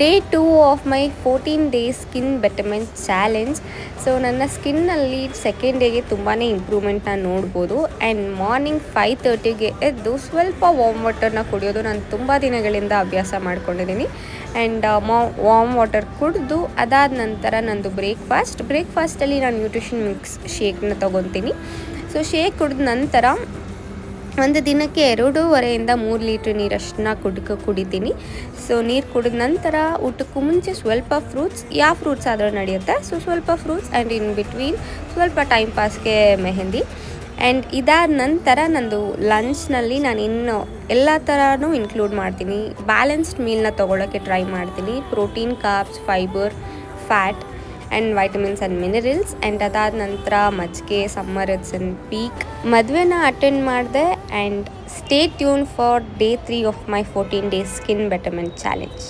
Day 2 of my 14 days skin betterment challenge. So ನನ್ನ ಸ್ಕಿನ್ನಲ್ಲಿ second ಡೇಗೆ ತುಂಬಾ ಇಂಪ್ರೂವ್ಮೆಂಟ್ನ ನೋಡ್ಬೋದು. ಆ್ಯಂಡ್ ಮಾರ್ನಿಂಗ್ 5:30ಗೆ ಎದ್ದು ಸ್ವಲ್ಪ ವಾರ್ಮ್ ವಾಟರ್ನ ಕುಡಿಯೋದು ನಾನು ತುಂಬ ದಿನಗಳಿಂದ ಅಭ್ಯಾಸ ಮಾಡ್ಕೊಂಡಿದ್ದೀನಿ. ಆ್ಯಂಡ್ ವಾರ್ಮ್ ವಾಟರ್ ಕುಡಿದು ಅದಾದ ನಂತರ ನಂದು ಬ್ರೇಕ್ಫಾಸ್ಟಲ್ಲಿ ನಾನು ನ್ಯೂಟ್ರಿಷನ್ ಮಿಕ್ಸ್ ಶೇಕ್ನ ತೊಗೊತೀನಿ. ಸೊ ಶೇಕ್ ಕುಡಿದ ನಂತರ ಒಂದು ದಿನಕ್ಕೆ 2.5 3 ಲೀಟ್ರ್ ನೀರಷ್ಟನ್ನ ಕುಡಿತೀನಿ. ಸೊ ನೀರು ಕುಡಿದ ನಂತರ ಊಟಕ್ಕೂ ಮುಂಚೆ ಸ್ವಲ್ಪ ಫ್ರೂಟ್ಸ್, ಯಾವ ಫ್ರೂಟ್ಸ್ ಆದರೂ ನಡೆಯುತ್ತೆ. ಸೊ ಸ್ವಲ್ಪ ಫ್ರೂಟ್ಸ್ ಆ್ಯಂಡ್ ಇನ್ ಬಿಟ್ವೀನ್ ಸ್ವಲ್ಪ ಟೈಮ್ ಪಾಸ್ಗೆ ಮೆಹಂದಿ. ಆ್ಯಂಡ್ ಇದಾದ ನಂತರ ನಂದು ಲಂಚ್ನಲ್ಲಿ ನಾನು ಇನ್ನು ಎಲ್ಲ ಥರನೂ ಇನ್ಕ್ಲೂಡ್ ಮಾಡ್ತೀನಿ. ಬ್ಯಾಲೆನ್ಸ್ಡ್ ಮೀಲ್ನ ತೊಗೊಳಕ್ಕೆ ಟ್ರೈ ಮಾಡ್ತೀನಿ. Protein, carbs, fibre, fat and vitamins and minerals. And ಅದಾದ ನಂತರ ಮಜ್ಜಿಗೆ, ಸಮ್ಮರ್ ಇಟ್ಸ್ ಇನ್ ಪೀಕ್. ಮದುವೆನ ಅಟೆಂಡ್ ಮಾಡಿದೆ. And stay tune for day 3 of my 14 days skin betterment challenge.